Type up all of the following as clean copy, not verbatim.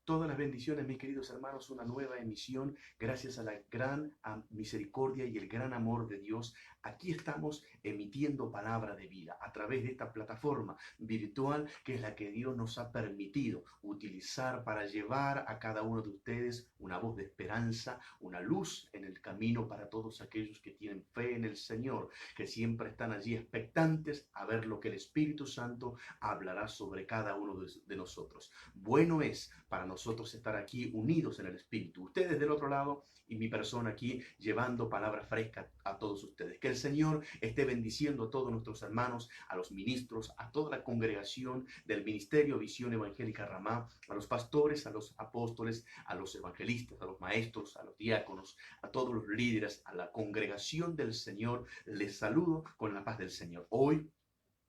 Todas las bendiciones, mis queridos hermanos, una nueva emisión, gracias a la gran misericordia y el gran amor de Dios. Aquí estamos emitiendo palabra de vida a través de esta plataforma virtual que es la que Dios nos ha permitido utilizar para llevar a cada uno de ustedes una voz de esperanza, una luz en el camino para todos aquellos que tienen fe en el Señor, que siempre están allí expectantes a ver lo que el Espíritu Santo hablará sobre cada uno de nosotros. Bueno es para nosotros estar aquí unidos en el Espíritu. Ustedes del otro lado y mi persona aquí llevando palabra fresca a todos ustedes. Que el Señor esté bendiciendo a todos nuestros hermanos, a los ministros, a toda la congregación del Ministerio Visión Evangélica Ramá, a los pastores, a los apóstoles, a los evangelistas, a los maestros, a los diáconos, a todos los líderes, a la congregación del Señor. Les saludo con la paz del Señor. Hoy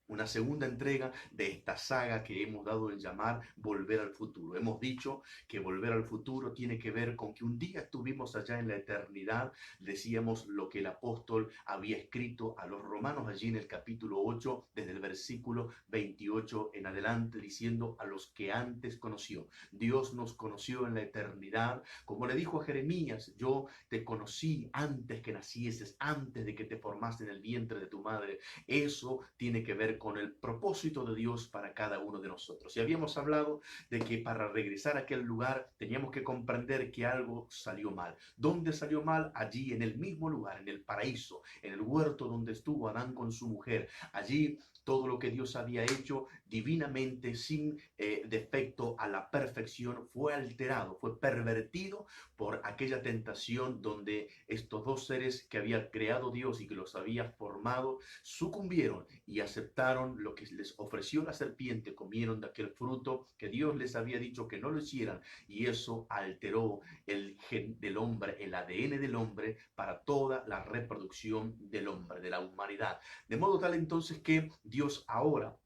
una segunda entrega de esta saga que hemos dado en llamar Volver al Futuro. Hemos dicho que volver al futuro tiene que ver con que un día estuvimos allá en la eternidad, decíamos lo que el apóstol había escrito a los romanos allí en el capítulo 8, desde el versículo 28 en adelante, diciendo a los que antes conoció. Dios nos conoció en la eternidad, como le dijo a Jeremías, yo te conocí antes que nacieses, antes de que te formaste en el vientre de tu madre. Eso tiene que ver con el propósito de Dios para cada uno de nosotros. Y habíamos hablado de que para regresar a aquel lugar teníamos que comprender que algo salió mal. ¿Dónde salió mal? Allí, en el mismo lugar, en el paraíso, en el huerto donde estuvo Adán con su mujer. Allí todo lo que Dios había hecho divinamente, sin defecto, a la perfección, fue alterado, fue pervertido por aquella tentación donde estos dos seres que había creado Dios y que los había formado sucumbieron y aceptaron lo que les ofreció la serpiente, comieron de aquel fruto que Dios les había dicho que no lo hicieran, y eso alteró el gen del hombre, el ADN del hombre, para toda la reproducción del hombre, de la humanidad. De modo tal entonces que Dios ahora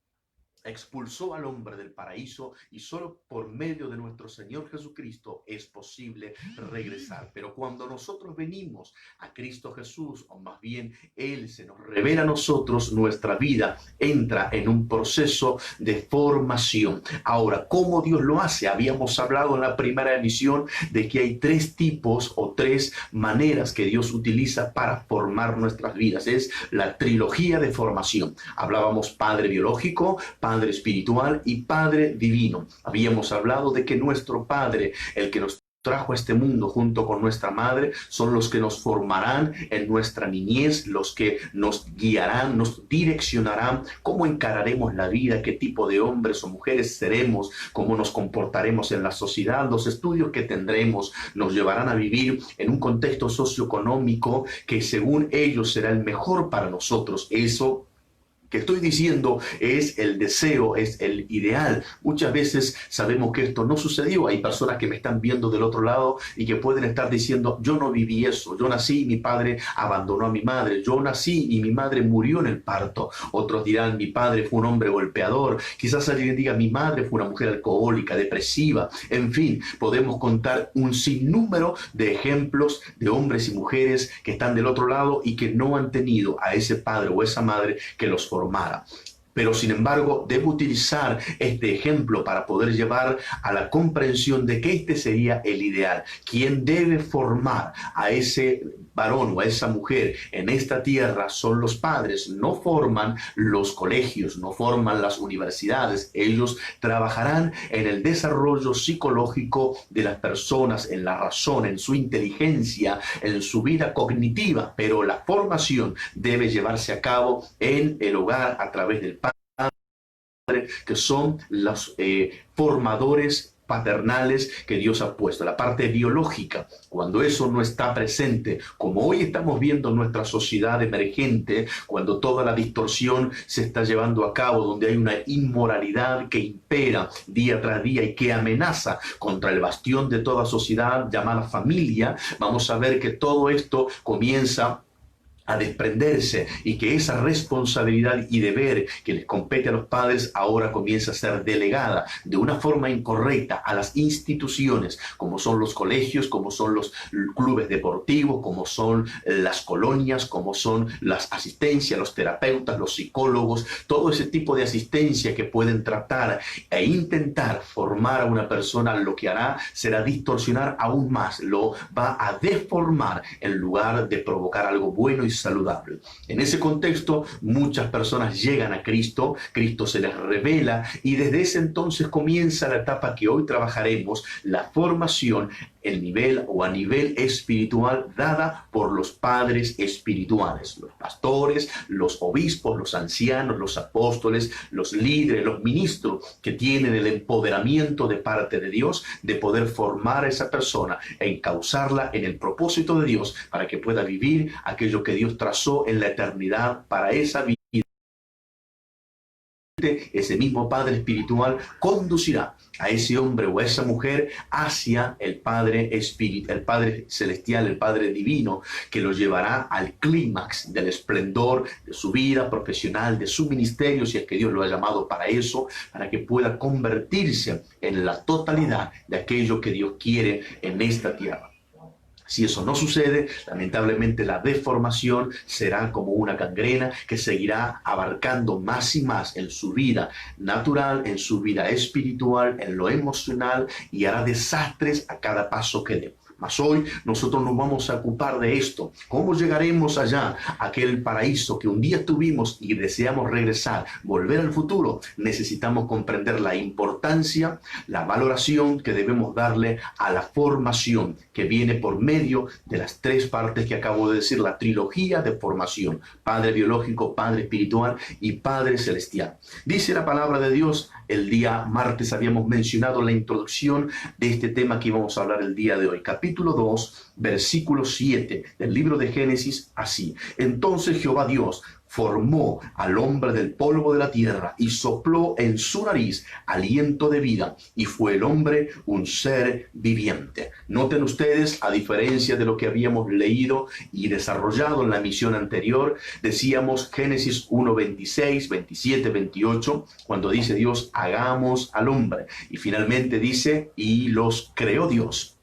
expulsó al hombre del paraíso y solo por medio de nuestro Señor Jesucristo es posible regresar. Pero cuando nosotros venimos a Cristo Jesús, o más bien Él se nos revela a nosotros, nuestra vida entra en un proceso de formación. Ahora, ¿cómo Dios lo hace? Habíamos hablado en la primera emisión de que hay tres tipos o tres maneras que Dios utiliza para formar nuestras vidas. Es la trilogía de formación. Hablábamos Padre biológico, Padre espiritual y Padre divino. Habíamos hablado de que nuestro Padre, el que nos trajo a este mundo junto con nuestra madre, son los que nos formarán en nuestra niñez, los que nos guiarán, nos direccionarán, cómo encararemos la vida, qué tipo de hombres o mujeres seremos, cómo nos comportaremos en la sociedad. Los estudios que tendremos nos llevarán a vivir en un contexto socioeconómico que según ellos será el mejor para nosotros. Eso que estoy diciendo es el deseo, es el ideal. Muchas veces sabemos que esto no sucedió. Hay personas que me están viendo del otro lado y que pueden estar diciendo, yo no viví eso, yo nací y mi padre abandonó a mi madre, yo nací y mi madre murió en el parto. Otros dirán, mi padre fue un hombre golpeador. Quizás alguien diga, mi madre fue una mujer alcohólica, depresiva. En fin, podemos contar un sinnúmero de ejemplos de hombres y mujeres que están del otro lado y que no han tenido a ese padre o esa madre que los formara. Pero sin embargo, debo utilizar este ejemplo para poder llevar a la comprensión de que este sería el ideal. Quien debe formar a ese varón o a esa mujer en esta tierra son los padres. No forman los colegios, no forman las universidades. Ellos trabajarán en el desarrollo psicológico de las personas, en la razón, en su inteligencia, en su vida cognitiva. Pero la formación debe llevarse a cabo en el hogar a través del padre, que son los formadores paternales que Dios ha puesto, la parte biológica. Cuando eso no está presente, como hoy estamos viendo en nuestra sociedad emergente, cuando toda la distorsión se está llevando a cabo, donde hay una inmoralidad que impera día tras día y que amenaza contra el bastión de toda sociedad llamada familia, vamos a ver que todo esto comienza a desprenderse y que esa responsabilidad y deber que les compete a los padres ahora comienza a ser delegada de una forma incorrecta a las instituciones, como son los colegios, como son los clubes deportivos, como son las colonias, como son las asistencias, los terapeutas, los psicólogos, todo ese tipo de asistencia que pueden tratar e intentar formar a una persona. Lo que hará será distorsionar aún más, lo va a deformar en lugar de provocar algo bueno y saludable. En ese contexto, muchas personas llegan a Cristo, Cristo se les revela y desde ese entonces comienza la etapa que hoy trabajaremos, la formación el nivel o a nivel espiritual dada por los padres espirituales, los pastores, los obispos, los ancianos, los apóstoles, los líderes, los ministros que tienen el empoderamiento de parte de Dios de poder formar a esa persona e encauzarla en el propósito de Dios para que pueda vivir aquello que Dios trazó en la eternidad para esa vida. Ese mismo Padre espiritual conducirá a ese hombre o a esa mujer hacia el Padre Espíritu, el Padre celestial, el Padre divino, que lo llevará al clímax del esplendor de su vida profesional, de su ministerio, si es que Dios lo ha llamado para eso, para que pueda convertirse en la totalidad de aquello que Dios quiere en esta tierra. Si eso no sucede, lamentablemente la deformación será como una gangrena que seguirá abarcando más y más en su vida natural, en su vida espiritual, en lo emocional y hará desastres a cada paso que dé. Mas hoy nosotros nos vamos a ocupar de esto. ¿Cómo llegaremos allá, a aquel paraíso que un día tuvimos y deseamos regresar, volver al futuro? Necesitamos comprender la importancia, la valoración que debemos darle a la formación que viene por medio de las tres partes que acabo de decir, la trilogía de formación: Padre biológico, Padre espiritual y Padre celestial. Dice la palabra de Dios, el día martes habíamos mencionado la introducción de este tema que íbamos a hablar el día de hoy. Capítulo 2, versículo 7 del libro de Génesis, así: Entonces Jehová Dios formó al hombre del polvo de la tierra y sopló en su nariz aliento de vida, y fue el hombre un ser viviente. Noten ustedes, a diferencia de lo que habíamos leído y desarrollado en la misión anterior, decíamos Génesis 1, 26, 27, 28, cuando dice Dios, hagamos al hombre, y finalmente dice, y los creó Dios.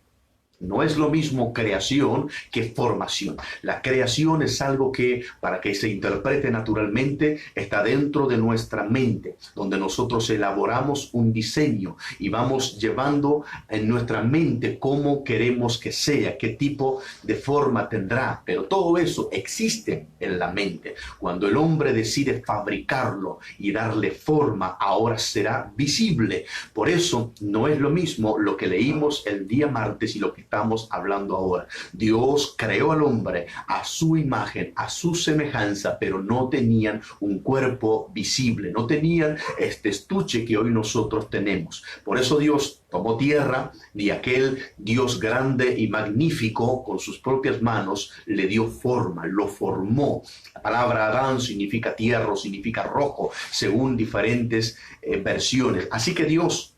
No es lo mismo creación que formación. La creación es algo que, para que se interprete naturalmente, está dentro de nuestra mente, donde nosotros elaboramos un diseño y vamos llevando en nuestra mente cómo queremos que sea, qué tipo de forma tendrá. Pero todo eso existe en la mente. Cuando el hombre decide fabricarlo y darle forma, ahora será visible. Por eso no es lo mismo lo que leímos el día martes y lo que estamos hablando ahora. Dios creó al hombre a su imagen, a su semejanza, pero no tenían un cuerpo visible, no tenían este estuche que hoy nosotros tenemos. Por eso Dios tomó tierra y aquel Dios grande y magnífico con sus propias manos le dio forma, lo formó. La palabra Adán significa tierra o significa rojo, según diferentes versiones. Así que Dios,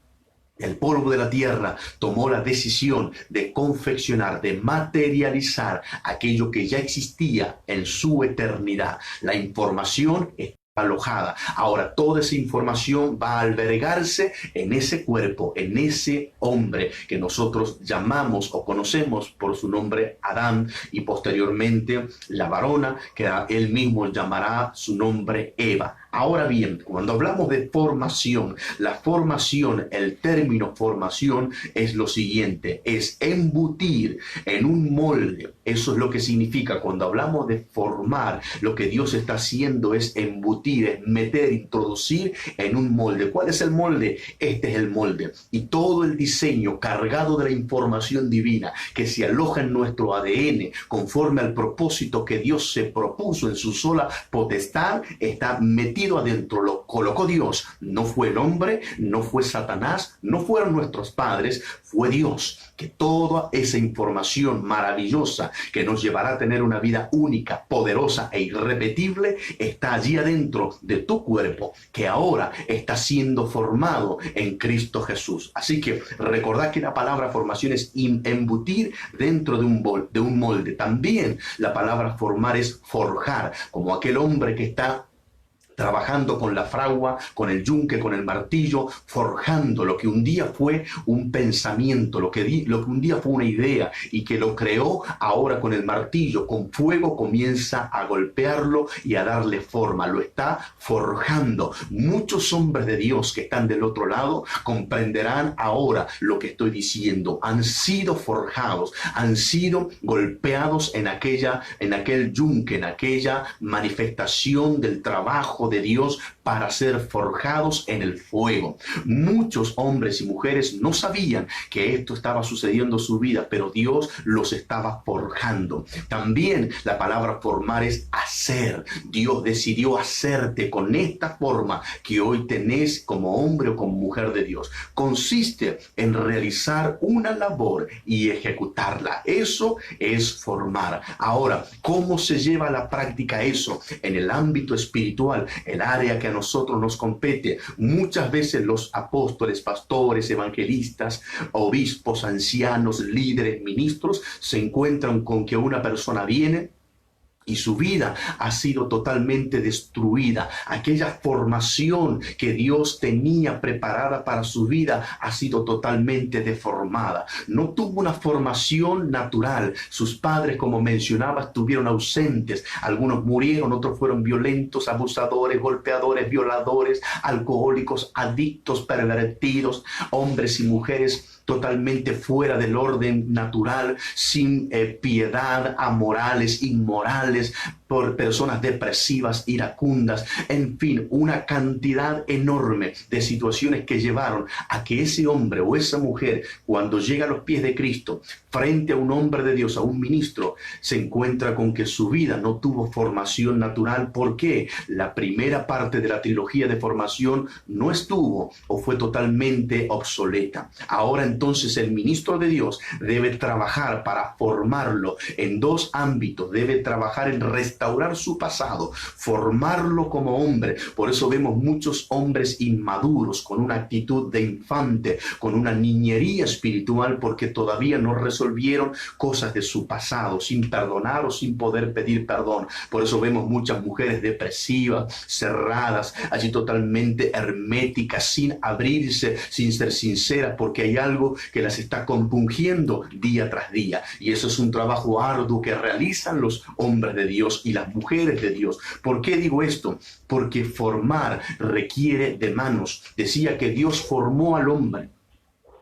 el polvo de la tierra, tomó la decisión de confeccionar, de materializar aquello que ya existía en su eternidad. La información está alojada. Ahora toda esa información va a albergarse en ese cuerpo, en ese hombre que nosotros llamamos o conocemos por su nombre Adán, y posteriormente la varona que él mismo llamará su nombre Eva. Ahora bien, cuando hablamos de formación, la formación, el término formación es lo siguiente, es embutir en un molde. Eso es lo que significa cuando hablamos de formar. Lo que Dios está haciendo es embutir, es meter, introducir en un molde. ¿Cuál es el molde? Este es el molde. Y todo el diseño cargado de la información divina que se aloja en nuestro ADN conforme al propósito que Dios se propuso en su sola potestad, está metido metido adentro, lo colocó Dios. No fue el hombre, no fue Satanás, no fueron nuestros padres, fue Dios. Que toda esa información maravillosa que nos llevará a tener una vida única, poderosa e irrepetible está allí adentro de tu cuerpo, que ahora está siendo formado en Cristo Jesús. Así que recordad que la palabra formación es embutir dentro de un molde. También la palabra formar es forjar, como aquel hombre que está trabajando con la fragua, con el yunque, con el martillo, forjando lo que un día fue un pensamiento, lo que un día fue una idea y que lo creó, ahora con el martillo, con fuego, comienza a golpearlo y a darle forma, lo está forjando. Muchos hombres de Dios que están del otro lado comprenderán ahora lo que estoy diciendo. Han sido forjados, han sido golpeados en aquel yunque, en aquella manifestación del trabajo de Dios para ser forjados en el fuego. Muchos hombres y mujeres no sabían que esto estaba sucediendo en su vida, pero Dios los estaba forjando. También la palabra formar es hacer. Dios decidió hacerte con esta forma que hoy tenés como hombre o como mujer de Dios. Consiste en realizar una labor y ejecutarla. Eso es formar. Ahora, ¿cómo se lleva a la práctica eso en el ámbito espiritual? El área que a nosotros nos compete. Muchas veces los apóstoles, pastores, evangelistas, obispos, ancianos, líderes, ministros se encuentran con que una persona viene y su vida ha sido totalmente destruida. Aquella formación que Dios tenía preparada para su vida ha sido totalmente deformada. No tuvo una formación natural. Sus padres, como mencionaba, estuvieron ausentes. Algunos murieron, otros fueron violentos, abusadores, golpeadores, violadores, alcohólicos, adictos, pervertidos, hombres y mujeres totalmente fuera del orden natural, sin piedad, amorales, inmorales, por personas depresivas, iracundas, en fin, una cantidad enorme de situaciones que llevaron a que ese hombre o esa mujer, cuando llega a los pies de Cristo, frente a un hombre de Dios, a un ministro, se encuentra con que su vida no tuvo formación natural. ¿Por qué? La primera parte de la trilogía de formación no estuvo o fue totalmente obsoleta. Ahora entonces el ministro de Dios debe trabajar para formarlo en dos ámbitos. Debe trabajar en restaurar su pasado, formarlo como hombre. Por eso vemos muchos hombres inmaduros, con una actitud de infante, con una niñería espiritual, porque todavía no resolvieron cosas de su pasado, sin perdonar o sin poder pedir perdón. Por eso vemos muchas mujeres depresivas, cerradas, allí totalmente herméticas, sin abrirse, sin ser sinceras, porque hay algo que las está compungiendo día tras día. Y eso es un trabajo arduo que realizan los hombres de Dios y las mujeres de Dios. ¿Por qué digo esto? Porque formar requiere de manos. Decía que Dios formó al hombre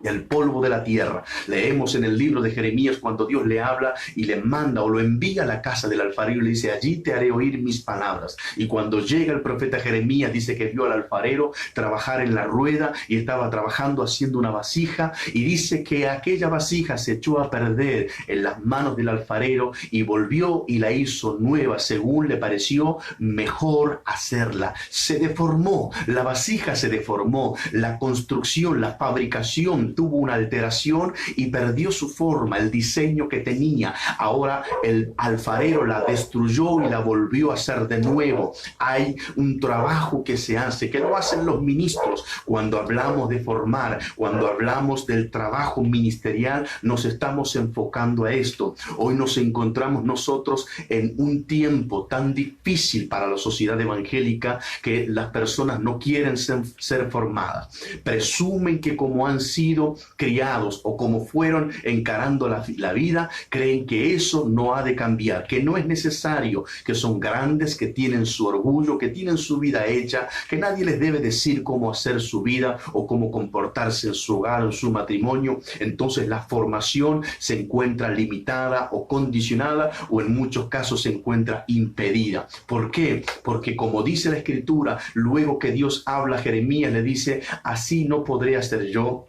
del polvo de la tierra. Leemos en el libro de Jeremías cuando Dios le habla y le manda o lo envía a la casa del alfarero y le dice: allí te haré oír mis palabras. Y cuando llega el profeta Jeremías, dice que vio al alfarero trabajar en la rueda y estaba trabajando haciendo una vasija, y dice que aquella vasija se echó a perder en las manos del alfarero y volvió y la hizo nueva según le pareció mejor hacerla. Se deformó, la vasija se deformó, la construcción, la fabricación tuvo una alteración y perdió su forma, el diseño que tenía. Ahora el alfarero la destruyó y la volvió a hacer de nuevo. Hay un trabajo que se hace, que lo hacen los ministros. Cuando hablamos de formar, cuando hablamos del trabajo ministerial, nos estamos enfocando a esto. Hoy nos encontramos nosotros en un tiempo tan difícil para la sociedad evangélica que las personas no quieren ser formadas. Presumen que como han sido criados o como fueron encarando la vida, creen que eso no ha de cambiar, que no es necesario, que son grandes, que tienen su orgullo, que tienen su vida hecha, que nadie les debe decir cómo hacer su vida o cómo comportarse en su hogar o en su matrimonio. Entonces la formación se encuentra limitada o condicionada, o en muchos casos se encuentra impedida. ¿Por qué? Porque como dice la Escritura, luego que Dios habla a Jeremías, le dice: así no podré hacer yo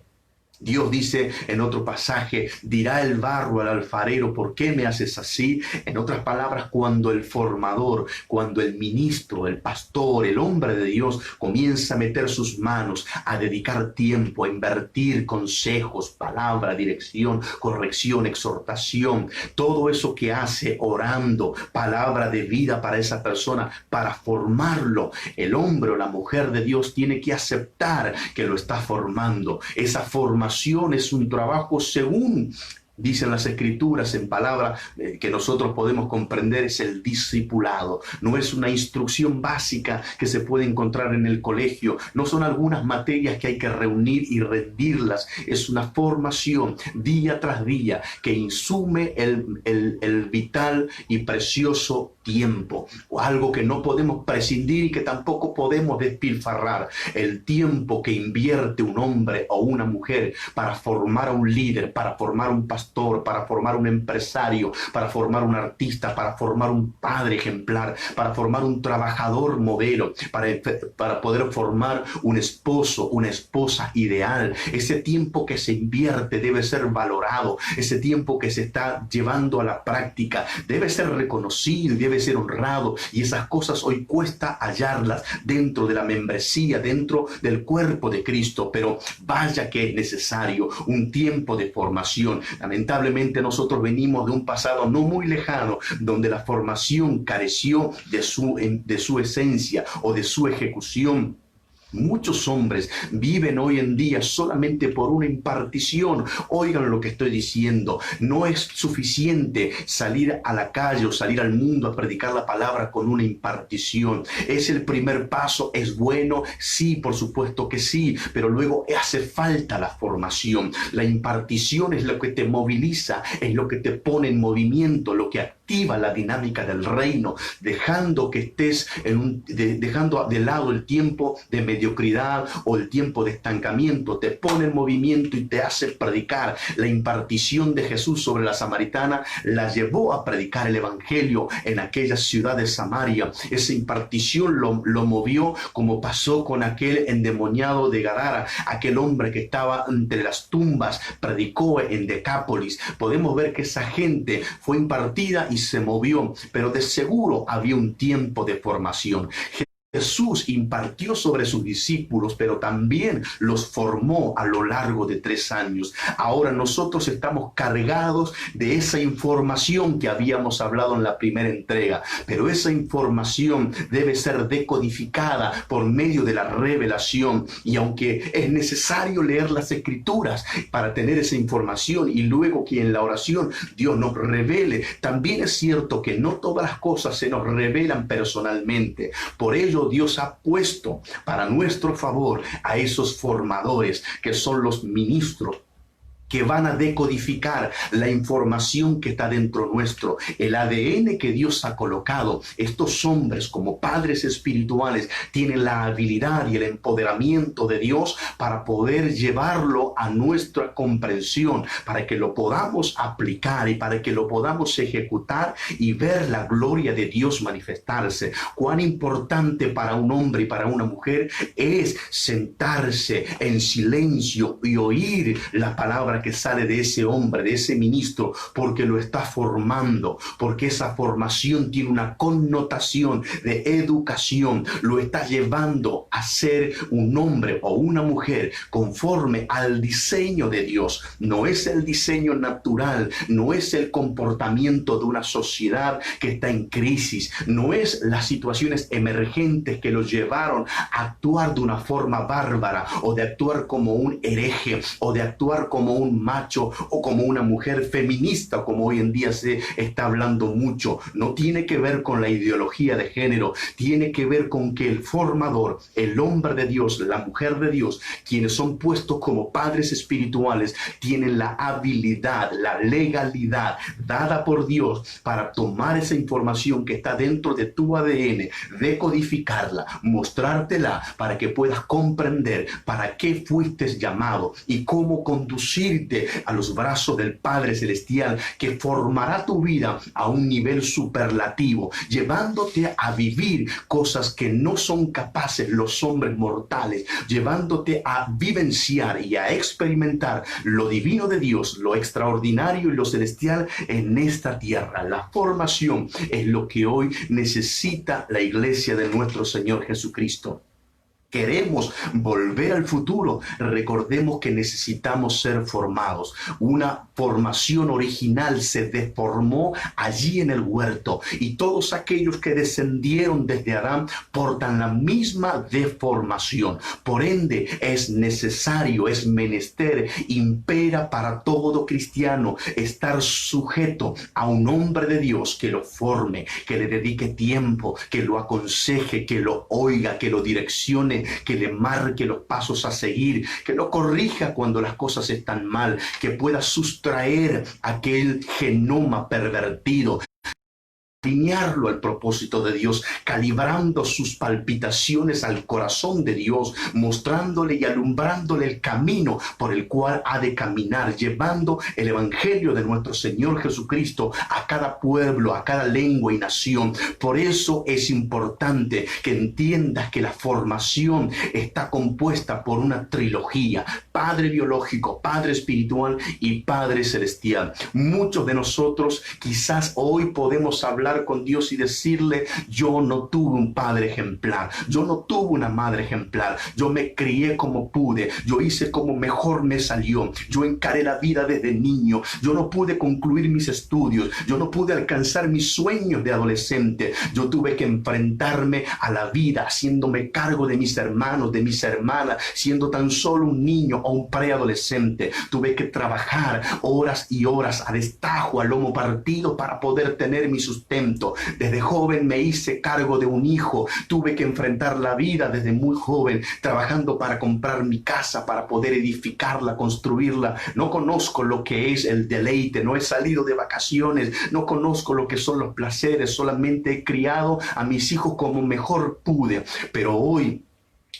Dios dice en otro pasaje, dirá el barro al alfarero, ¿por qué me haces así? En otras palabras, cuando el formador, cuando el ministro, el pastor, el hombre de Dios comienza a meter sus manos, a dedicar tiempo, a invertir consejos, palabra, dirección, corrección, exhortación, todo eso que hace orando, palabra de vida para esa persona, para formarlo, el hombre o la mujer de Dios tiene que aceptar que lo está formando. Esa formación es un trabajo según dicen las escrituras en palabra que nosotros podemos comprender, es el discipulado. No es una instrucción básica que se puede encontrar en el colegio. No son algunas materias que hay que reunir y rendirlas. Es una formación día tras día que insume el vital y precioso tiempo, o algo que no podemos prescindir y que tampoco podemos despilfarrar. El tiempo que invierte un hombre o una mujer para formar a un líder, para formar un pastor, para formar un empresario, para formar un artista, para formar un padre ejemplar, para formar un trabajador modelo, para poder formar un esposo, una esposa ideal. Ese tiempo que se invierte debe ser valorado. Ese tiempo que se está llevando a la práctica debe ser reconocido, debe ser honrado, y esas cosas hoy cuesta hallarlas dentro de la membresía, dentro del cuerpo de Cristo, pero vaya que es necesario un tiempo de formación. Lamentablemente nosotros venimos de un pasado no muy lejano donde la formación careció de su esencia o de su ejecución. Muchos hombres viven hoy en día solamente por una impartición. Oigan lo que estoy diciendo. No es suficiente salir a la calle o salir al mundo a predicar la palabra con una impartición. Es el primer paso. ¿Es bueno? Sí, por supuesto que sí. Pero luego hace falta la formación. La impartición es lo que te moviliza, es lo que te pone en movimiento, lo que activa la dinámica del reino, dejando que estés dejando de lado el tiempo de mediocridad o el tiempo de estancamiento. Te pone en movimiento y te hace predicar. La impartición de Jesús sobre la samaritana la llevó a predicar el evangelio en aquella ciudad de Samaria. Esa impartición lo movió, como pasó con aquel endemoniado de Gadara, aquel hombre que estaba entre las tumbas, predicó en Decápolis. Podemos ver que esa gente fue impartida y se movió, pero de seguro había un tiempo de formación. Jesús impartió sobre sus discípulos, pero también los formó a lo largo de 3 años. Ahora nosotros estamos cargados de esa información que habíamos hablado en la primera entrega, pero esa información debe ser decodificada por medio de la revelación. Y aunque es necesario leer las escrituras para tener esa información y luego que en la oración Dios nos revele, también es cierto que no todas las cosas se nos revelan personalmente. Por ello Dios ha puesto para nuestro favor a esos formadores que son los ministros, que van a decodificar la información que está dentro nuestro, el ADN que Dios ha colocado. Estos hombres, como padres espirituales, tienen la habilidad y el empoderamiento de Dios para poder llevarlo a nuestra comprensión, para que lo podamos aplicar y para que lo podamos ejecutar y ver la gloria de Dios manifestarse. Cuán importante para un hombre y para una mujer es sentarse en silencio y oír la palabra que sale de ese hombre, de ese ministro, porque lo está formando, porque esa formación tiene una connotación de educación, lo está llevando a ser un hombre o una mujer conforme al diseño de Dios. No es el diseño natural, no es el comportamiento de una sociedad que está en crisis, no es las situaciones emergentes que los llevaron a actuar de una forma bárbara o de actuar como un hereje o de actuar como un macho o como una mujer feminista, como hoy en día se está hablando mucho. No tiene que ver con la ideología de género, tiene que ver con que el formador, el hombre de Dios, la mujer de Dios, quienes son puestos como padres espirituales, tienen la habilidad, la legalidad dada por Dios para tomar esa información que está dentro de tu ADN, decodificarla, mostrártela para que puedas comprender para qué fuiste llamado y cómo conducir unirte a los brazos del Padre Celestial, que formará tu vida a un nivel superlativo, llevándote a vivir cosas que no son capaces los hombres mortales, llevándote a vivenciar y a experimentar lo divino de Dios, lo extraordinario y lo celestial en esta tierra. La formación es lo que hoy necesita la iglesia de nuestro Señor Jesucristo. Queremos volver al futuro, recordemos que necesitamos ser formados. Una formación original se deformó allí en el huerto, y todos aquellos que descendieron desde Adán portan la misma deformación. Por ende, es necesario, es menester, impera para todo cristiano estar sujeto a un hombre de Dios que lo forme, que le dedique tiempo, que lo aconseje, que lo oiga, que lo direccione, que le marque los pasos a seguir, que lo corrija cuando las cosas están mal, que pueda sustraer aquel genoma pervertido, alinearlo al propósito de Dios, calibrando sus palpitaciones al corazón de Dios, mostrándole y alumbrándole el camino por el cual ha de caminar, llevando el evangelio de nuestro Señor Jesucristo a cada pueblo, a cada lengua y nación. Por eso es importante que entiendas que la formación está compuesta por una trilogía: Padre biológico, Padre espiritual y Padre celestial. Muchos de nosotros quizás hoy podemos hablar con Dios y decirle: yo no tuve un padre ejemplar, yo no tuve una madre ejemplar, yo me crié como pude, yo hice como mejor me salió, yo encaré la vida desde niño, yo no pude concluir mis estudios, yo no pude alcanzar mis sueños de adolescente, yo tuve que enfrentarme a la vida haciéndome cargo de mis hermanos, de mis hermanas, siendo tan solo un niño o un preadolescente, tuve que trabajar horas y horas a destajo, a lomo partido, para poder tener mi sustento. Desde joven me hice cargo de un hijo, tuve que enfrentar la vida desde muy joven, trabajando para comprar mi casa, para poder edificarla, construirla. No conozco lo que es el deleite, no he salido de vacaciones, no conozco lo que son los placeres, solamente he criado a mis hijos como mejor pude. Pero hoy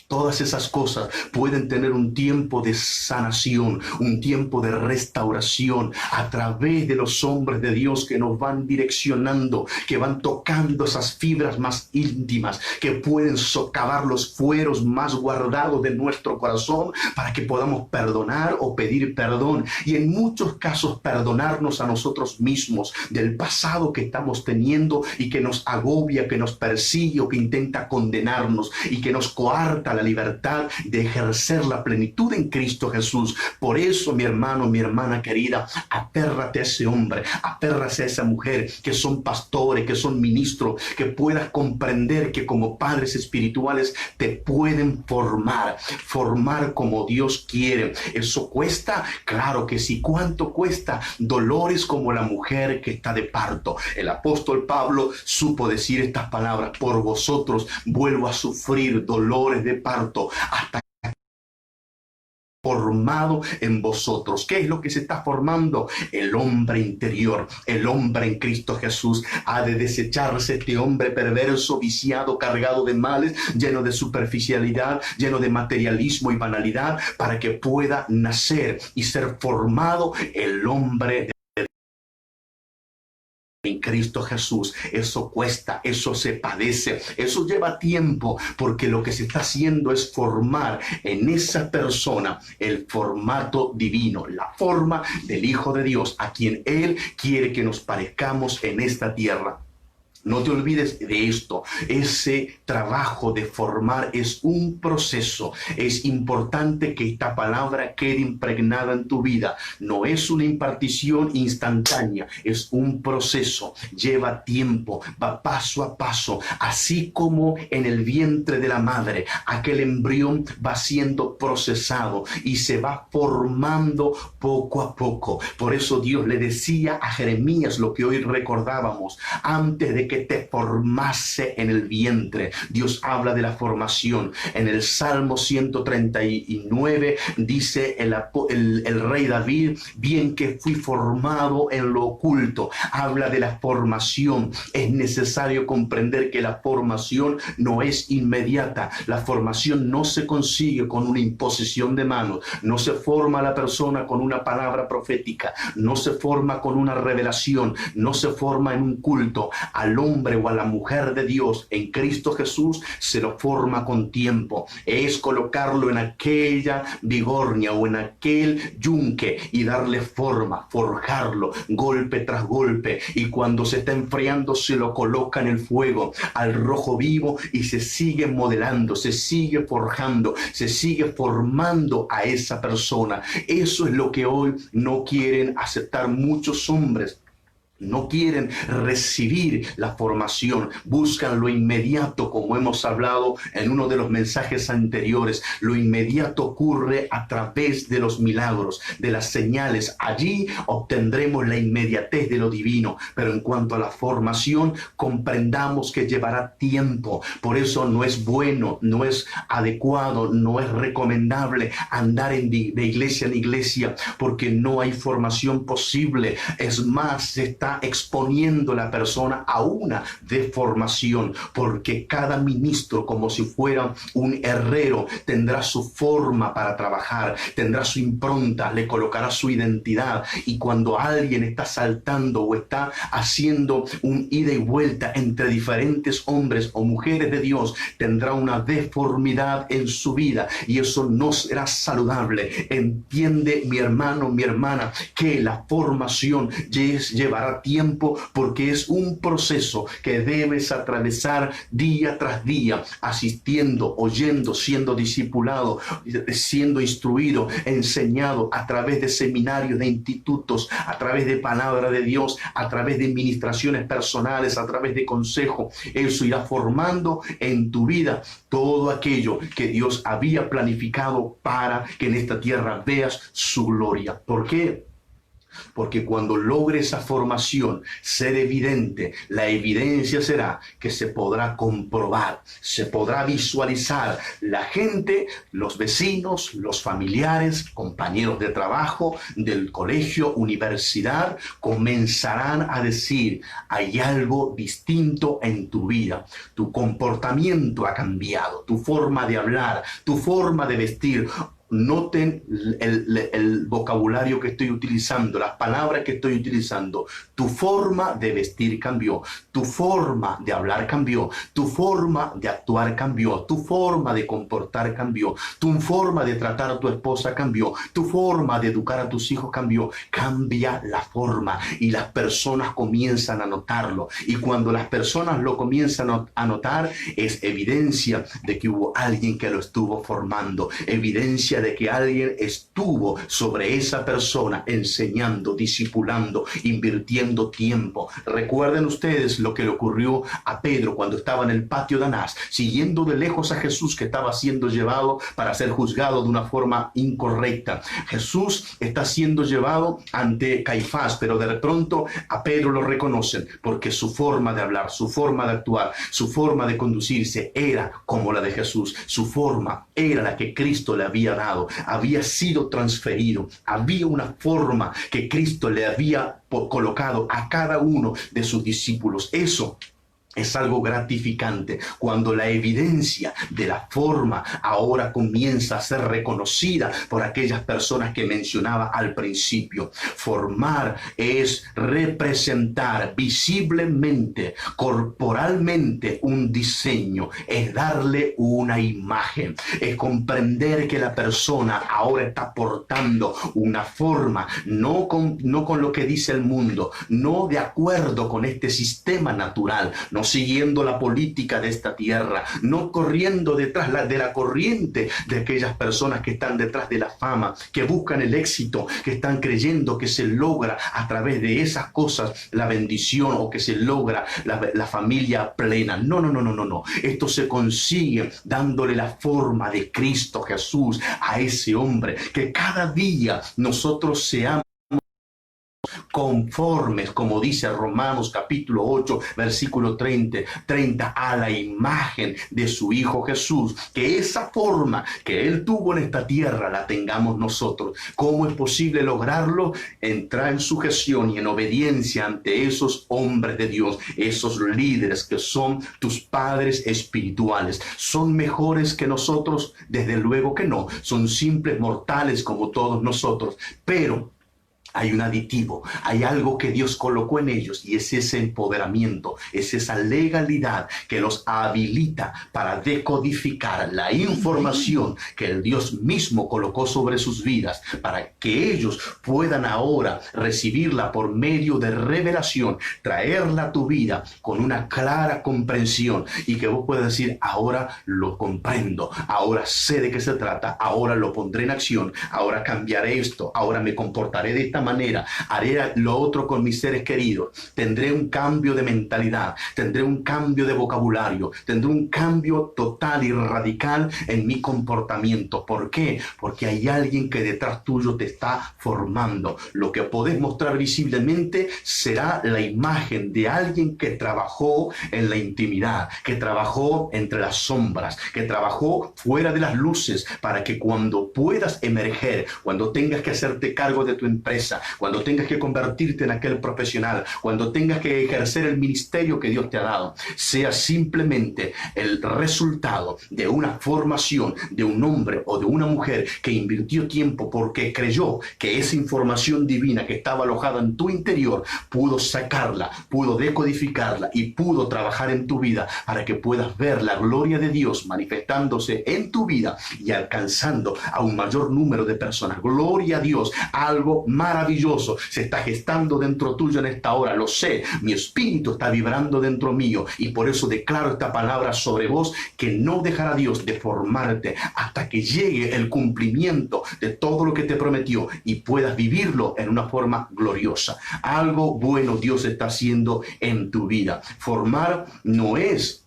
todas esas cosas pueden tener un tiempo de sanación, un tiempo de restauración a través de los hombres de Dios que nos van direccionando, que van tocando esas fibras más íntimas, que pueden socavar los fueros más guardados de nuestro corazón para que podamos perdonar o pedir perdón, y en muchos casos perdonarnos a nosotros mismos del pasado que estamos teniendo y que nos agobia, que nos persigue o que intenta condenarnos y que nos coarta la libertad de ejercer la plenitud en Cristo Jesús. Por eso, mi hermano, mi hermana querida, apérrate a ese hombre, apérrate a esa mujer, que son pastores, que son ministros, que puedas comprender que como padres espirituales te pueden formar como Dios quiere. ¿Eso cuesta? Claro que sí. ¿Cuánto cuesta? Dolores como la mujer que está de parto. El apóstol Pablo supo decir estas palabras: por vosotros vuelvo a sufrir dolores de parto hasta formado en vosotros. ¿Qué es lo que se está formando? El hombre interior, el hombre en Cristo Jesús. Ha de desecharse este hombre perverso, viciado, cargado de males, lleno de superficialidad, lleno de materialismo y banalidad, para que pueda nacer y ser formado el hombre en Cristo Jesús. Eso cuesta, eso se padece, eso lleva tiempo, porque lo que se está haciendo es formar en esa persona el formato divino, la forma del Hijo de Dios, a quien Él quiere que nos parezcamos en esta tierra. No te olvides de esto. Ese trabajo de formar es un proceso. Es importante que esta palabra quede impregnada en tu vida. No es una impartición instantánea, es un proceso. Lleva tiempo, va paso a paso. Así como en el vientre de la madre, aquel embrión va siendo procesado y se va formando poco a poco. Por eso Dios le decía a Jeremías lo que hoy recordábamos: antes de que que te formase en el vientre. Dios habla de la formación. En el Salmo 139 dice el rey David, bien que fui formado en lo oculto. Habla de la formación. Es necesario comprender que la formación no es inmediata. La formación no se consigue con una imposición de manos. No se forma la persona con una palabra profética. No se forma con una revelación. No se forma en un culto. Al hombre o a la mujer de Dios en Cristo Jesús se lo forma con tiempo. Es colocarlo en aquella vigornia o en aquel yunque y darle forma, forjarlo golpe tras golpe, y cuando se está enfriando se lo coloca en el fuego al rojo vivo y se sigue modelando, se sigue forjando, se sigue formando a esa persona. Eso es lo que hoy no quieren aceptar muchos hombres. No quieren recibir la formación, buscan lo inmediato, como hemos hablado en uno de los mensajes anteriores. Lo inmediato ocurre a través de los milagros, de las señales. Allí obtendremos la inmediatez de lo divino, pero en cuanto a la formación, comprendamos que llevará tiempo. Por eso no es bueno, no es adecuado, no es recomendable andar de iglesia en iglesia, porque no hay formación posible. Es más, se está exponiendo la persona a una deformación, porque cada ministro, como si fuera un herrero, tendrá su forma para trabajar, tendrá su impronta, le colocará su identidad, y cuando alguien está saltando o está haciendo un ida y vuelta entre diferentes hombres o mujeres de Dios, tendrá una deformidad en su vida, y eso no será saludable. Entiende, mi hermano, mi hermana, que la formación llevará tiempo, porque es un proceso que debes atravesar día tras día, asistiendo, oyendo, siendo discipulado, siendo instruido, enseñado a través de seminarios, de institutos, a través de palabra de Dios, a través de ministraciones personales, a través de consejo. Eso irá formando en tu vida todo aquello que Dios había planificado para que en esta tierra veas su gloria. ¿Por qué? Porque cuando logre esa formación ser evidente, la evidencia será que se podrá comprobar, se podrá visualizar. La gente, los vecinos, los familiares, compañeros de trabajo, del colegio, universidad, comenzarán a decir: hay algo distinto en tu vida. Tu comportamiento ha cambiado, tu forma de hablar, tu forma de vestir. Noten el vocabulario que estoy utilizando, las palabras que estoy utilizando. Tu forma de vestir cambió, tu forma de hablar cambió, tu forma de actuar cambió, tu forma de comportar cambió, tu forma de tratar a tu esposa cambió, tu forma de educar a tus hijos cambió. Cambia la forma y las personas comienzan a notarlo. Y cuando las personas lo comienzan a notar, es evidencia de que hubo alguien que lo estuvo formando, evidencia de que alguien estuvo sobre esa persona enseñando, discipulando, invirtiendo tiempo. Recuerden ustedes lo que le ocurrió a Pedro cuando estaba en el patio de Anás, siguiendo de lejos a Jesús, que estaba siendo llevado para ser juzgado de una forma incorrecta. Jesús está siendo llevado ante Caifás, pero de pronto a Pedro lo reconocen, porque su forma de hablar, su forma de actuar, su forma de conducirse era como la de Jesús. Su forma era la que Cristo le había dado. Había sido transferido, había una forma que Cristo le había colocado a cada uno de sus discípulos. Eso es algo gratificante cuando la evidencia de la forma ahora comienza a ser reconocida por aquellas personas que mencionaba al principio. Formar es representar visiblemente, corporalmente un diseño, es darle una imagen, es comprender que la persona ahora está portando una forma, no con lo que dice el mundo, no de acuerdo con este sistema natural, no siguiendo la política de esta tierra, no corriendo detrás de la corriente de aquellas personas que están detrás de la fama, que buscan el éxito, que están creyendo que se logra a través de esas cosas la bendición, o que se logra la familia plena. No, no, no, no, no, no. Esto se consigue dándole la forma de Cristo Jesús a ese hombre, que cada día nosotros seamos conformes, como dice Romanos capítulo 8, versículo 30, a la imagen de su Hijo Jesús, que esa forma que Él tuvo en esta tierra la tengamos nosotros. ¿Cómo es posible lograrlo? Entrar en sujeción y en obediencia ante esos hombres de Dios, esos líderes que son tus padres espirituales. ¿Son mejores que nosotros? Desde luego que no. Son simples mortales como todos nosotros, pero hay un aditivo, hay algo que Dios colocó en ellos y es ese empoderamiento, es esa legalidad que los habilita para decodificar la información que el Dios mismo colocó sobre sus vidas, para que ellos puedan ahora recibirla por medio de revelación, traerla a tu vida con una clara comprensión y que vos puedas decir, ahora lo comprendo, ahora sé de qué se trata, ahora lo pondré en acción, ahora cambiaré esto, ahora me comportaré de esta manera, haré lo otro con mis seres queridos, tendré un cambio de mentalidad, tendré un cambio de vocabulario, tendré un cambio total y radical en mi comportamiento. ¿Por qué? Porque hay alguien que detrás tuyo te está formando. Lo que podés mostrar visiblemente será la imagen de alguien que trabajó en la intimidad, que trabajó entre las sombras, que trabajó fuera de las luces, para que cuando puedas emerger, cuando tengas que hacerte cargo de tu empresa, cuando tengas que convertirte en aquel profesional, cuando tengas que ejercer el ministerio que Dios te ha dado, sea simplemente el resultado de una formación de un hombre o de una mujer que invirtió tiempo porque creyó que esa información divina que estaba alojada en tu interior pudo sacarla, pudo decodificarla y pudo trabajar en tu vida para que puedas ver la gloria de Dios manifestándose en tu vida y alcanzando a un mayor número de personas. Gloria a Dios, algo maravilloso se está gestando dentro tuyo en esta hora, lo sé, mi espíritu está vibrando dentro mío y por eso declaro esta palabra sobre vos, que no dejará Dios de formarte hasta que llegue el cumplimiento de todo lo que te prometió y puedas vivirlo en una forma gloriosa. Algo bueno Dios está haciendo en tu vida. Formar no es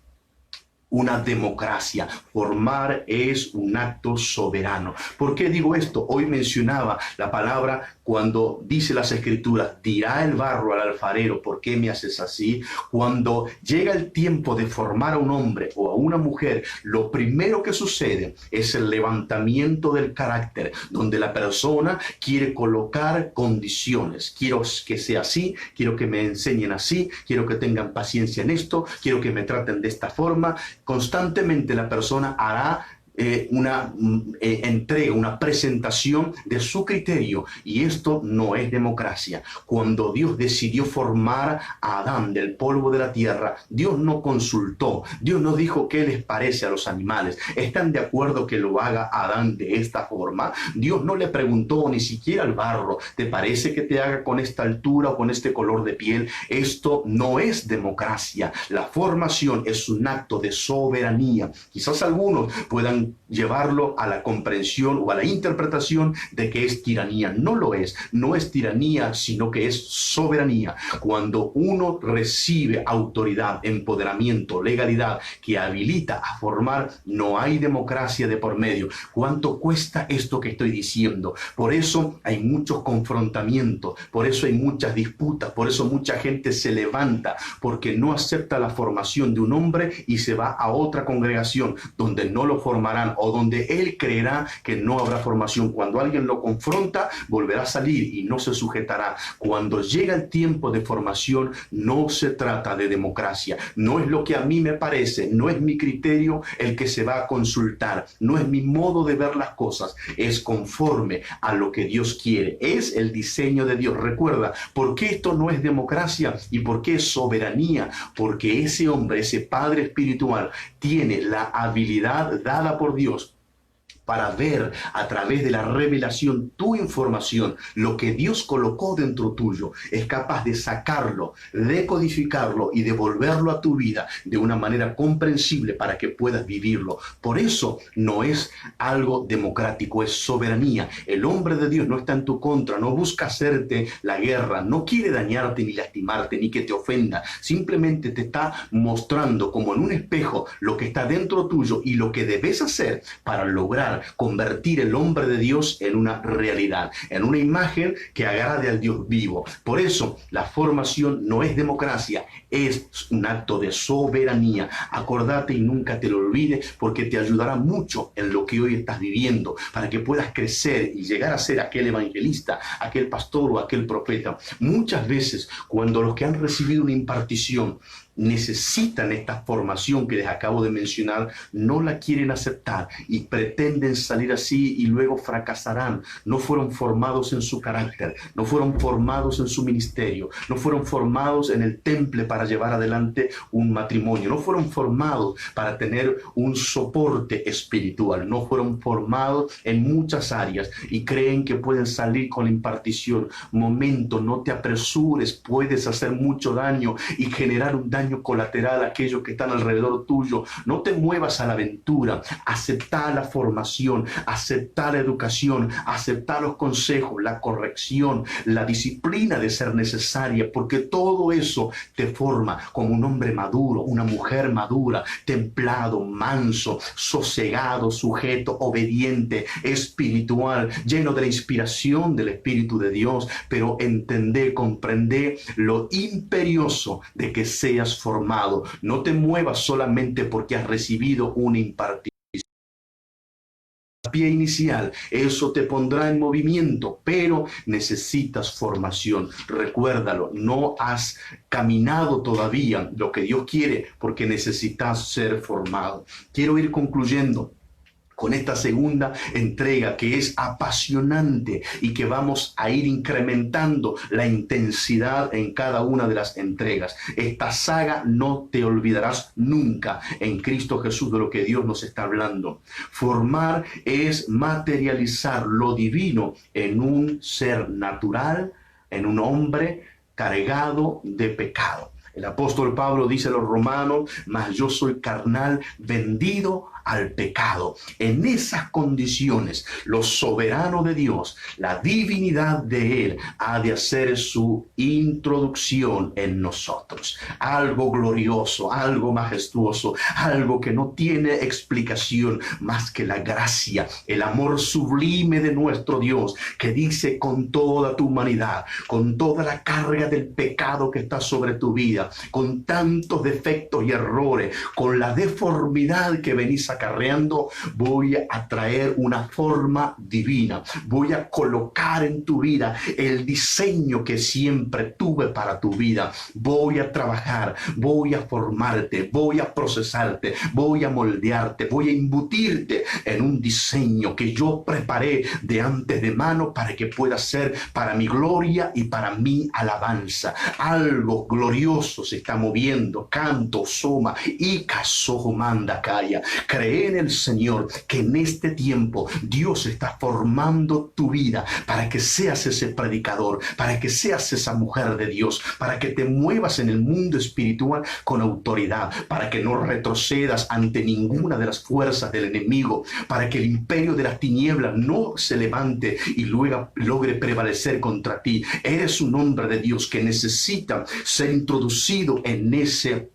una democracia, formar es un acto soberano. ¿Por qué digo esto? Hoy mencionaba la palabra cuando dice las escrituras, dirá el barro al alfarero, ¿por qué me haces así? Cuando llega el tiempo de formar a un hombre o a una mujer, lo primero que sucede es el levantamiento del carácter, donde la persona quiere colocar condiciones. Quiero que sea así, quiero que me enseñen así, quiero que tengan paciencia en esto, quiero que me traten de esta forma. Constantemente la persona hará una entrega, una presentación de su criterio, y esto no es democracia. Cuando Dios decidió formar a Adán del polvo de la tierra, Dios no consultó, Dios no dijo qué les parece a los animales, ¿están de acuerdo que lo haga Adán de esta forma? Dios no le preguntó ni siquiera al barro, ¿te parece que te haga con esta altura o con este color de piel? Esto no es democracia. La formación es un acto de soberanía. Quizás algunos puedan llevarlo a la comprensión o a la interpretación de que es tiranía. No lo es, no es tiranía, sino que es soberanía. Cuando uno recibe autoridad, empoderamiento, legalidad que habilita a formar, no hay democracia de por medio. ¿Cuánto cuesta esto que estoy diciendo? Por eso hay muchos confrontamientos, por eso hay muchas disputas, por eso mucha gente se levanta, porque no acepta la formación de un hombre y se va a otra congregación donde no lo formarán o donde él creerá que no habrá formación. Cuando alguien lo confronta, volverá a salir y no se sujetará. Cuando llega el tiempo de formación, no se trata de democracia. No es lo que a mí me parece, no es mi criterio el que se va a consultar, no es mi modo de ver las cosas, es conforme a lo que Dios quiere, es el diseño de Dios. Recuerda, ¿por qué esto no es democracia y por qué es soberanía? Porque ese hombre, ese padre espiritual, tiene la habilidad dada por Dios para ver a través de la revelación tu información, lo que Dios colocó dentro tuyo. Es capaz de sacarlo, decodificarlo y devolverlo a tu vida de una manera comprensible para que puedas vivirlo. Por eso no es algo democrático, es soberanía. El hombre de Dios no está en tu contra, no busca hacerte la guerra, no quiere dañarte ni lastimarte ni que te ofenda. Simplemente te está mostrando como en un espejo lo que está dentro tuyo y lo que debes hacer para lograr transformar, convertir el hombre de Dios en una realidad, en una imagen que agrade al Dios vivo. Por eso, la formación no es democracia, es un acto de soberanía. Acordate y nunca te lo olvides, porque te ayudará mucho en lo que hoy estás viviendo, para que puedas crecer y llegar a ser aquel evangelista, aquel pastor o aquel profeta. Muchas veces, cuando los que han recibido una impartición necesitan esta formación que les acabo de mencionar, no la quieren aceptar y pretenden salir así y luego fracasarán. No fueron formados en su carácter, no fueron formados en su ministerio, no fueron formados en el temple para llevar adelante un matrimonio, no fueron formados para tener un soporte espiritual, no fueron formados en muchas áreas y creen que pueden salir con la impartición. Momento, no te apresures, puedes hacer mucho daño y generar un daño colateral a aquellos que están alrededor tuyo. No te muevas a la aventura, acepta la formación, acepta la educación, acepta los consejos, la corrección, la disciplina de ser necesaria, porque todo eso te forma como un hombre maduro, una mujer madura, templado, manso, sosegado, sujeto, obediente, espiritual, lleno de la inspiración del Espíritu de Dios. Pero entendé, comprendé lo imperioso de que seas formado. No te muevas solamente porque has recibido una impartición. Pie inicial, eso te pondrá en movimiento, pero necesitas formación. Recuérdalo, no has caminado todavía lo que Dios quiere porque necesitas ser formado. Quiero ir concluyendo con esta segunda entrega que es apasionante y que vamos a ir incrementando la intensidad en cada una de las entregas. Esta saga no te olvidarás nunca en Cristo Jesús de lo que Dios nos está hablando. Formar es materializar lo divino en un ser natural, en un hombre cargado de pecado. El apóstol Pablo dice a los romanos: mas yo soy carnal, vendido al pecado. En esas condiciones, lo soberano de Dios, la divinidad de Él, ha de hacer su introducción en nosotros. Algo glorioso, algo majestuoso, algo que no tiene explicación más que la gracia, el amor sublime de nuestro Dios, que dice: con toda tu humanidad, con toda la carga del pecado que está sobre tu vida, con tantos defectos y errores, con la deformidad que venís acarreando, voy a traer una forma divina, voy a colocar en tu vida el diseño que siempre tuve para tu vida. Voy a trabajar, voy a formarte, voy a procesarte, voy a moldearte, voy a embutirte en un diseño que yo preparé de antes de mano para que pueda ser para mi gloria y para mi alabanza. Algo glorioso se está moviendo. Canto, soma, y casojo manda calla. Cree en el Señor que en este tiempo Dios está formando tu vida para que seas ese predicador, para que seas esa mujer de Dios, para que te muevas en el mundo espiritual con autoridad, para que no retrocedas ante ninguna de las fuerzas del enemigo, para que el imperio de las tinieblas no se levante y luego logre prevalecer contra ti. Eres un hombre de Dios que necesita ser introducido en ese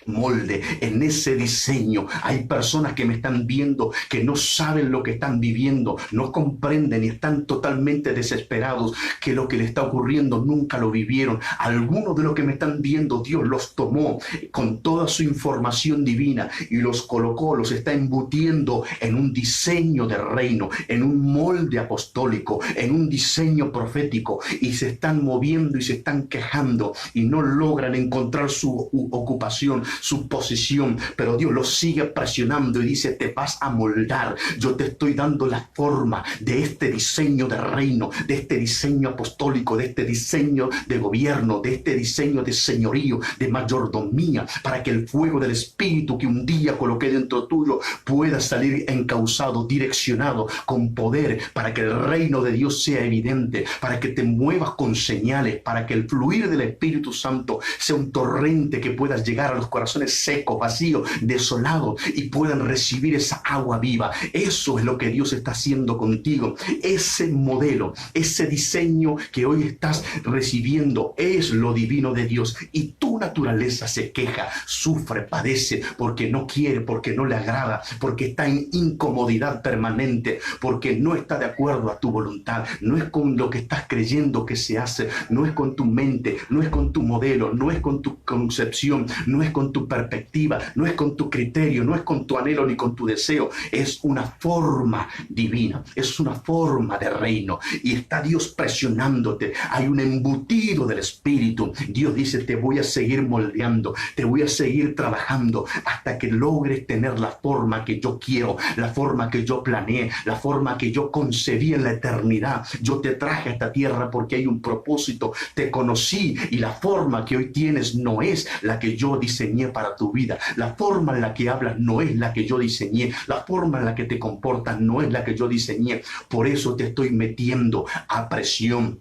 molde, en ese diseño. Hay personas que me están viendo que no saben lo que están viviendo, no comprenden y están totalmente desesperados, que lo que le está ocurriendo nunca lo vivieron. Algunos de los que me están viendo, Dios los tomó con toda su información divina y los colocó, los está embutiendo en un diseño de reino, en un molde apostólico, en un diseño profético, y se están moviendo y se están quejando y no logran encontrar su ocupación, su posición, pero Dios los sigue presionando y dice: te vas a moldar, yo te estoy dando la forma de este diseño de reino, de este diseño apostólico, de este diseño de gobierno, de este diseño de señorío, de mayordomía, para que el fuego del Espíritu que un día coloqué dentro tuyo pueda salir encauzado, direccionado con poder, para que el reino de Dios sea evidente, para que te muevas con señales, para que el fluir del Espíritu Santo sea un torrente que puedas llegar a los corazones secos, vacíos, desolados, y puedan recibir esa agua viva. Eso es lo que Dios está haciendo contigo. Ese modelo, ese diseño que hoy estás recibiendo es lo divino de Dios, y tú tu naturaleza se queja, sufre, padece, porque no quiere, porque no le agrada, porque está en incomodidad permanente, porque no está de acuerdo a tu voluntad, no es con lo que estás creyendo que se hace, no es con tu mente, no es con tu modelo, no es con tu concepción, no es con tu perspectiva, no es con tu criterio, no es con tu anhelo ni con tu deseo, es una forma divina, es una forma de reino y está Dios presionándote, hay un embutido del Espíritu. Dios dice, te voy a seguir moldeando, te voy a seguir trabajando hasta que logres tener la forma que yo quiero, la forma que yo planeé, la forma que yo concebí en la eternidad. Yo te traje a esta tierra porque hay un propósito, te conocí y la forma que hoy tienes no es la que yo diseñé para tu vida, la forma en la que hablas no es la que yo diseñé, la forma en la que te comportas no es la que yo diseñé, por eso te estoy metiendo a presión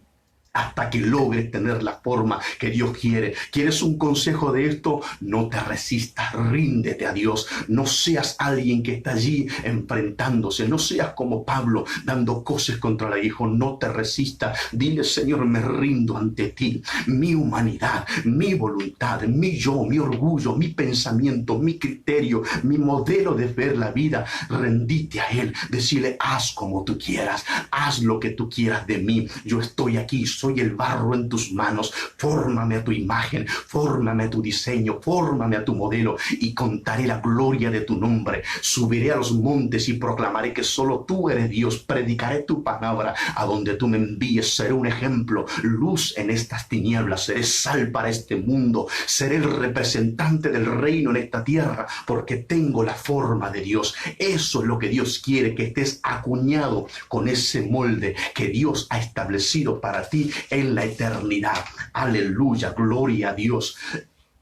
hasta que logres tener la forma que Dios quiere. ¿Quieres un consejo de esto? No te resistas, ríndete a Dios. No seas alguien que está allí enfrentándose. No seas como Pablo dando cosas contra el aguijón. No te resistas. Dile, Señor, me rindo ante ti. Mi humanidad, mi voluntad, mi yo, mi orgullo, mi pensamiento, mi criterio, mi modelo de ver la vida. Rendite a Él. Decirle, haz como tú quieras. Haz lo que tú quieras de mí. Yo estoy aquí. Soy el barro en tus manos, fórmame a tu imagen, fórmame a tu diseño, fórmame a tu modelo y contaré la gloria de tu nombre. Subiré a los montes y proclamaré que solo tú eres Dios, predicaré tu palabra a donde tú me envíes, seré un ejemplo, luz en estas tinieblas, seré sal para este mundo, seré el representante del reino en esta tierra porque tengo la forma de Dios. Eso es lo que Dios quiere, que estés acuñado con ese molde que Dios ha establecido para ti en la eternidad. Aleluya, gloria a Dios.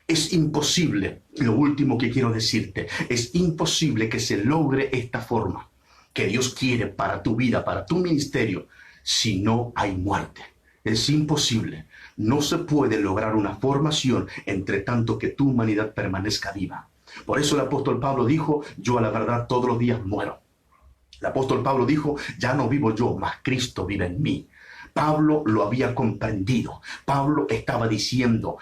Es imposible, lo último que quiero decirte, es imposible que se logre esta forma que Dios quiere para tu vida, para tu ministerio, si no hay muerte. Es imposible. No se puede lograr una formación entre tanto que tu humanidad permanezca viva. Por eso el apóstol Pablo dijo, yo a la verdad todos los días muero. El apóstol Pablo dijo, ya no vivo yo, mas Cristo vive en mí. Pablo lo había comprendido. Pablo estaba diciendo,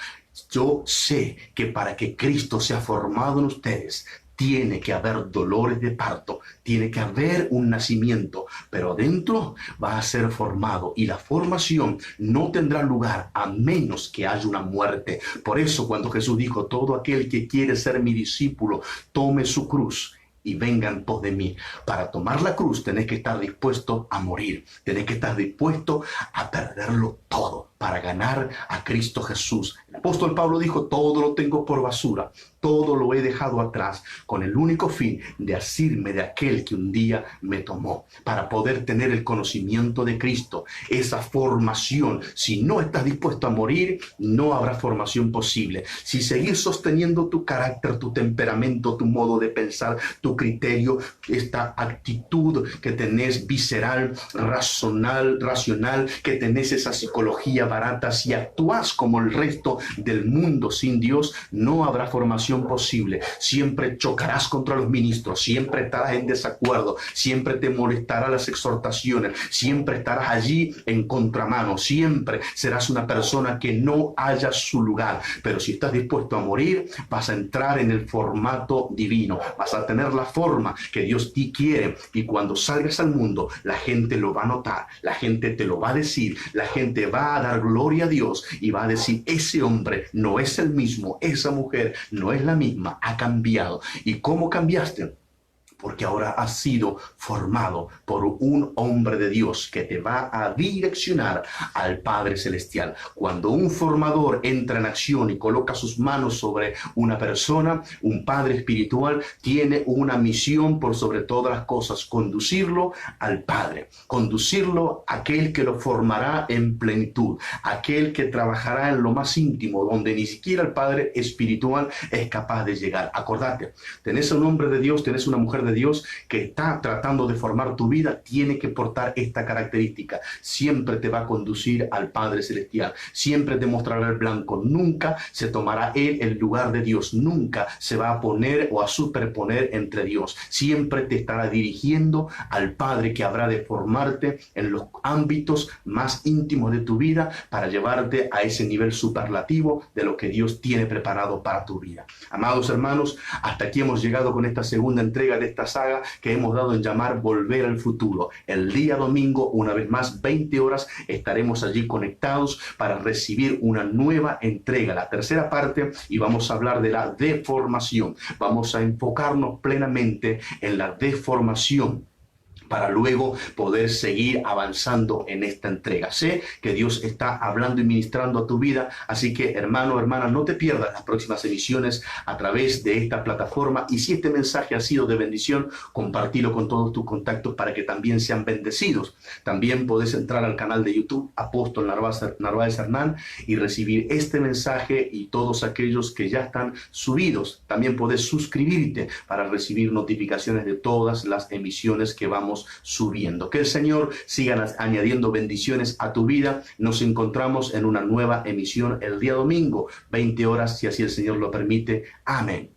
yo sé que para que Cristo sea formado en ustedes, tiene que haber dolores de parto, tiene que haber un nacimiento, pero dentro va a ser formado y la formación no tendrá lugar a menos que haya una muerte. Por eso cuando Jesús dijo, todo aquel que quiere ser mi discípulo, tome su cruz y vengan en pos de mí. Para tomar la cruz tenés que estar dispuesto a morir, tenés que estar dispuesto a perderlo todo para ganar a Cristo Jesús. El apóstol Pablo dijo, todo lo tengo por basura, todo lo he dejado atrás, con el único fin de asirme de aquel que un día me tomó, para poder tener el conocimiento de Cristo, esa formación. Si no estás dispuesto a morir, no habrá formación posible. Si seguir sosteniendo tu carácter, tu temperamento, tu modo de pensar, tu criterio, esta actitud que tenés visceral, racional, que tenés esa psicología barata, si actúas como el resto del mundo sin Dios, no habrá formación posible. Siempre chocarás contra los ministros, siempre estarás en desacuerdo, siempre te molestarán las exhortaciones, siempre estarás allí en contramano, siempre serás una persona que no haya su lugar. Pero si estás dispuesto a morir, vas a entrar en el formato divino, vas a tener la forma que Dios te quiere, y cuando salgas al mundo, la gente lo va a notar, la gente te lo va a decir, la gente va a dar gloria a Dios y va a decir, ese hombre no es el mismo, esa mujer no es la misma, ha cambiado. ¿Y cómo cambiaste? Porque ahora has sido formado por un hombre de Dios que te va a direccionar al Padre Celestial. Cuando un formador entra en acción y coloca sus manos sobre una persona, un Padre espiritual tiene una misión por sobre todas las cosas: conducirlo al Padre, conducirlo a aquel que lo formará en plenitud, aquel que trabajará en lo más íntimo, donde ni siquiera el Padre espiritual es capaz de llegar. Acordate, tenés un hombre de Dios, tenés una mujer de de Dios que está tratando de formar tu vida tiene que portar esta característica. Siempre te va a conducir al Padre Celestial. Siempre te mostrará el blanco. Nunca se tomará Él el lugar de Dios. Nunca se va a poner o a superponer entre Dios. Siempre te estará dirigiendo al Padre que habrá de formarte en los ámbitos más íntimos de tu vida para llevarte a ese nivel superlativo de lo que Dios tiene preparado para tu vida. Amados hermanos, hasta aquí hemos llegado con esta segunda entrega de esta saga que hemos dado en llamar Volver al Futuro. El día domingo, una vez más, 20 horas, estaremos allí conectados para recibir una nueva entrega, la tercera parte, y vamos a hablar de la deformación. Vamos a enfocarnos plenamente en la deformación para luego poder seguir avanzando en esta entrega. Sé que Dios está hablando y ministrando a tu vida, así que hermano, hermana, no te pierdas las próximas emisiones a través de esta plataforma, y si este mensaje ha sido de bendición, compartilo con todos tus contactos para que también sean bendecidos. También podés entrar al canal de YouTube Apóstol Narváez Hernán y recibir este mensaje y todos aquellos que ya están subidos. También podés suscribirte para recibir notificaciones de todas las emisiones que vamos subiendo. Que el Señor siga añadiendo bendiciones a tu vida. Nos encontramos en una nueva emisión el día domingo, 20 horas, si así el Señor lo permite. Amén.